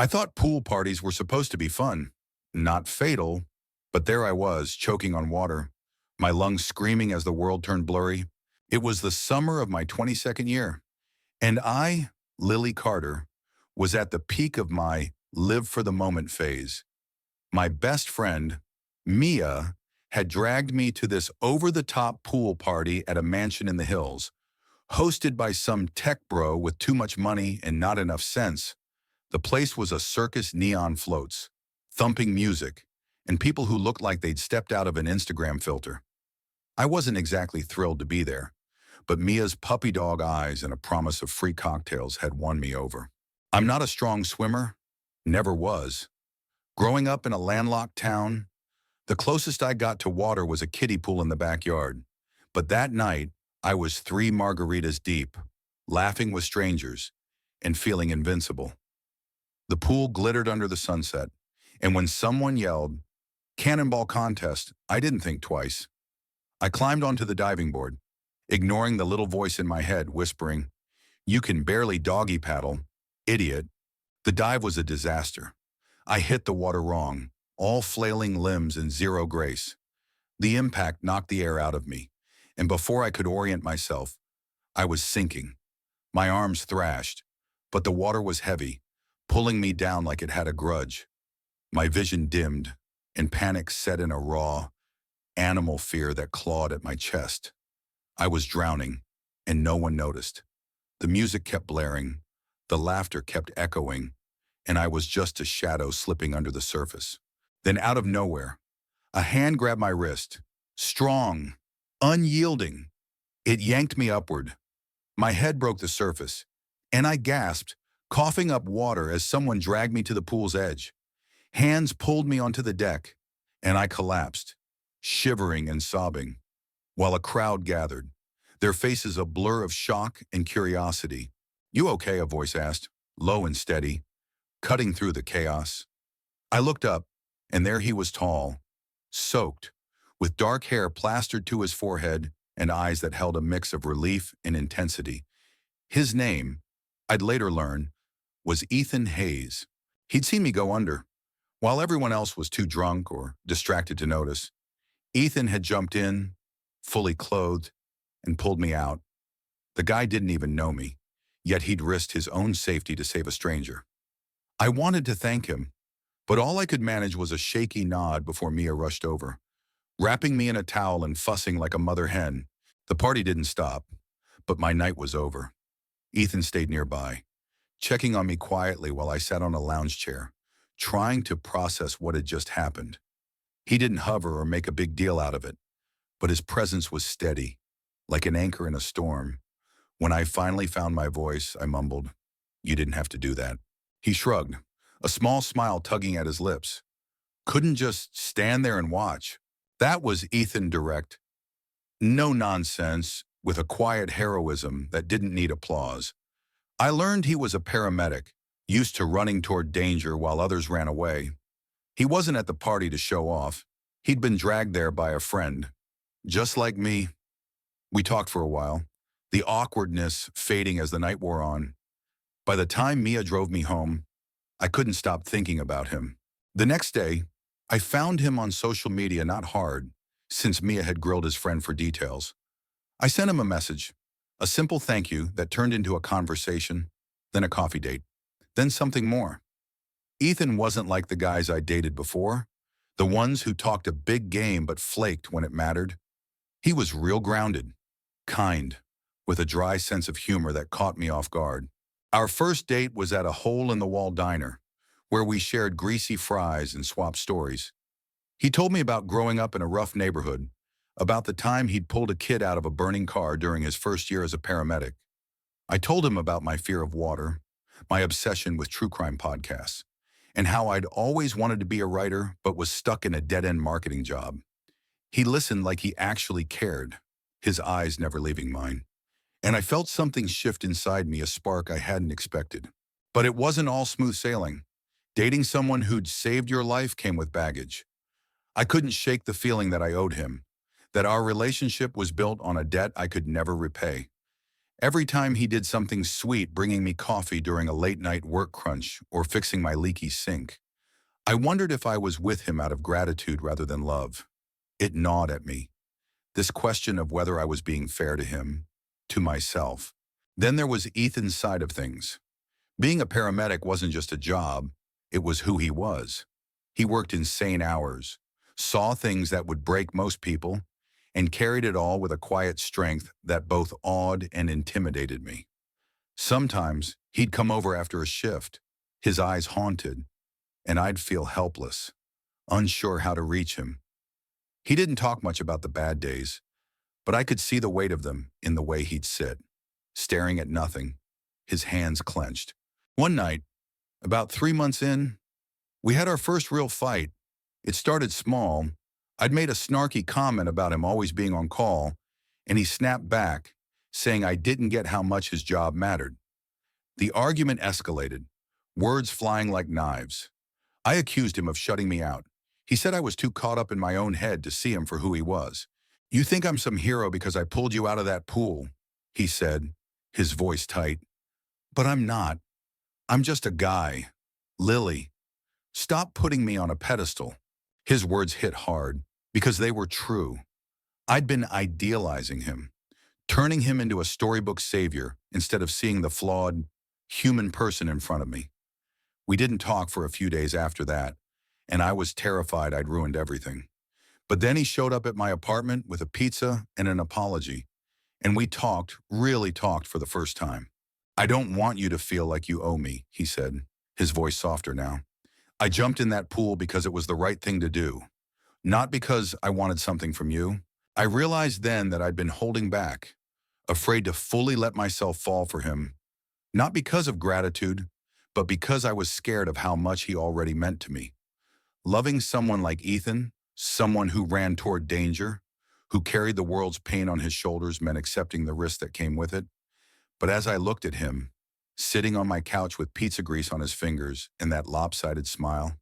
I thought pool parties were supposed to be fun, not fatal, but there I was, choking on water, my lungs screaming as the world turned blurry. It was the summer of my 22nd year, and I, Lily Carter, was at the peak of my live for the moment phase. My best friend, Mia, had dragged me to this over-the-top pool party at a mansion in the hills, hosted by some tech bro with too much money and not enough sense. The place was a circus, neon floats, thumping music, and people who looked like they'd stepped out of an Instagram filter. I wasn't exactly thrilled to be there, but Mia's puppy dog eyes and a promise of free cocktails had won me over. I'm not a strong swimmer, never was. Growing up in a landlocked town, the closest I got to water was a kiddie pool in the backyard. But that night, I was 3 margaritas deep, laughing with strangers, and feeling invincible. The pool glittered under the sunset, and when someone yelled, "Cannonball contest," I didn't think twice. I climbed onto the diving board, ignoring the little voice in my head whispering, "You can barely doggy paddle, idiot." The dive was a disaster. I hit the water wrong, all flailing limbs and zero grace. The impact knocked the air out of me, and before I could orient myself, I was sinking. My arms thrashed, but the water was heavy, pulling me down like it had a grudge. My vision dimmed, and panic set in a raw, animal fear that clawed at my chest. I was drowning, and no one noticed. The music kept blaring, the laughter kept echoing, and I was just a shadow slipping under the surface. Then out of nowhere, a hand grabbed my wrist, strong, unyielding. It yanked me upward. My head broke the surface, and I gasped, coughing up water as someone dragged me to the pool's edge. Hands pulled me onto the deck, and I collapsed, shivering and sobbing, while a crowd gathered, their faces a blur of shock and curiosity. "You okay?" a voice asked, low and steady, cutting through the chaos. I looked up, and there he was, tall, soaked, with dark hair plastered to his forehead and eyes that held a mix of relief and intensity. His name, I'd later learn, was Ethan Hayes. He'd seen me go under. While everyone else was too drunk or distracted to notice, Ethan had jumped in, fully clothed, and pulled me out. The guy didn't even know me, yet he'd risked his own safety to save a stranger. I wanted to thank him, but all I could manage was a shaky nod before Mia rushed over, wrapping me in a towel and fussing like a mother hen. The party didn't stop, but my night was over. Ethan stayed nearby, checking on me quietly while I sat on a lounge chair, trying to process what had just happened. He didn't hover or make a big deal out of it, but his presence was steady, like an anchor in a storm. When I finally found my voice, I mumbled, "You didn't have to do that." He shrugged, a small smile tugging at his lips. "Couldn't just stand there and watch." That was Ethan direct. No nonsense, with a quiet heroism that didn't need applause. I learned he was a paramedic, used to running toward danger while others ran away. He wasn't at the party to show off. He'd been dragged there by a friend. Just like me. We talked for a while, the awkwardness fading as the night wore on. By the time Mia drove me home, I couldn't stop thinking about him. The next day, I found him on social media, not hard, since Mia had grilled his friend for details. I sent him a message, a simple thank you that turned into a conversation, then a coffee date, then something more. Ethan wasn't like the guys I dated before, the ones who talked a big game but flaked when it mattered. He was real grounded, kind, with a dry sense of humor that caught me off guard. Our first date was at a hole-in-the-wall diner, where we shared greasy fries and swapped stories. He told me about growing up in a rough neighborhood, about the time he'd pulled a kid out of a burning car during his first year as a paramedic. I told him about my fear of water, my obsession with true crime podcasts, and how I'd always wanted to be a writer but was stuck in a dead-end marketing job. He listened like he actually cared, his eyes never leaving mine. And I felt something shift inside me, a spark I hadn't expected. But it wasn't all smooth sailing. Dating someone who'd saved your life came with baggage. I couldn't shake the feeling that I owed him, that our relationship was built on a debt I could never repay. Every time he did something sweet, bringing me coffee during a late-night work crunch or fixing my leaky sink, I wondered if I was with him out of gratitude rather than love. It gnawed at me, this question of whether I was being fair to him, to myself. Then there was Ethan's side of things. Being a paramedic wasn't just a job, it was who he was. He worked insane hours, saw things that would break most people, and carried it all with a quiet strength that both awed and intimidated me. Sometimes he'd come over after a shift, his eyes haunted, and I'd feel helpless, unsure how to reach him. He didn't talk much about the bad days, but I could see the weight of them in the way he'd sit, staring at nothing, his hands clenched. One night, about 3 months in, we had our first real fight. It started small. I'd made a snarky comment about him always being on call, and he snapped back, saying I didn't get how much his job mattered. The argument escalated, words flying like knives. I accused him of shutting me out. He said I was too caught up in my own head to see him for who he was. "You think I'm some hero because I pulled you out of that pool," he said, his voice tight. "But I'm not. I'm just a guy. Lily, stop putting me on a pedestal." His words hit hard because they were true. I'd been idealizing him, turning him into a storybook savior instead of seeing the flawed, human person in front of me. We didn't talk for a few days after that, and I was terrified I'd ruined everything. But then he showed up at my apartment with a pizza and an apology, and we talked, really talked for the first time. "I don't want you to feel like you owe me," he said, his voice softer now. "I jumped in that pool because it was the right thing to do, not because I wanted something from you." I realized then that I'd been holding back, afraid to fully let myself fall for him, not because of gratitude, but because I was scared of how much he already meant to me. Loving someone like Ethan, someone who ran toward danger, who carried the world's pain on his shoulders, meant accepting the risk that came with it. But as I looked at him, sitting on my couch with pizza grease on his fingers and that lopsided smile,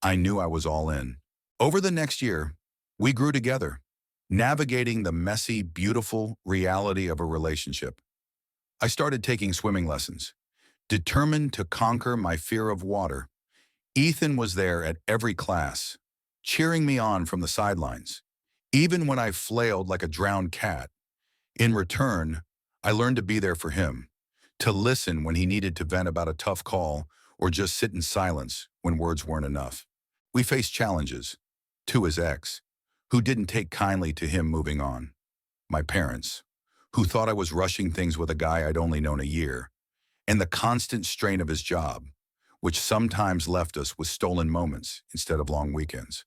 I knew I was all in. Over the next year, we grew together, navigating the messy, beautiful reality of a relationship. I started taking swimming lessons, determined to conquer my fear of water. Ethan was there at every class, cheering me on from the sidelines, even when I flailed like a drowned cat. In return, I learned to be there for him, to listen when he needed to vent about a tough call or just sit in silence when words weren't enough. We faced challenges, to his ex, who didn't take kindly to him moving on, my parents, who thought I was rushing things with a guy I'd only known a year, and the constant strain of his job, which sometimes left us with stolen moments instead of long weekends.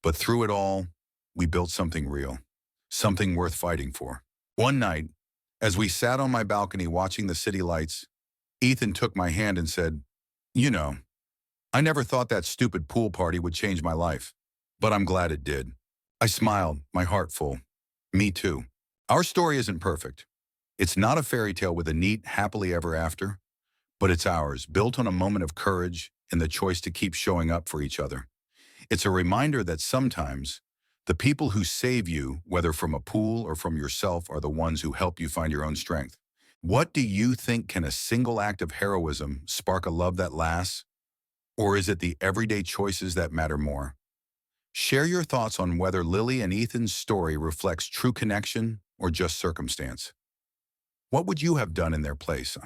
But through it all, we built something real, something worth fighting for. One night, as we sat on my balcony watching the city lights, Ethan took my hand and said, "You know, I never thought that stupid pool party would change my life, but I'm glad it did." I smiled, my heart full. Me too. Our story isn't perfect. It's not a fairy tale with a neat, happily ever after, but it's ours, built on a moment of courage and the choice to keep showing up for each other. It's a reminder that sometimes the people who save you, whether from a pool or from yourself, are the ones who help you find your own strength. What do you think? Can a single act of heroism spark a love that lasts? Or is it the everyday choices that matter more? Share your thoughts on whether Lily and Ethan's story reflects true connection or just circumstance. What would you have done in their place?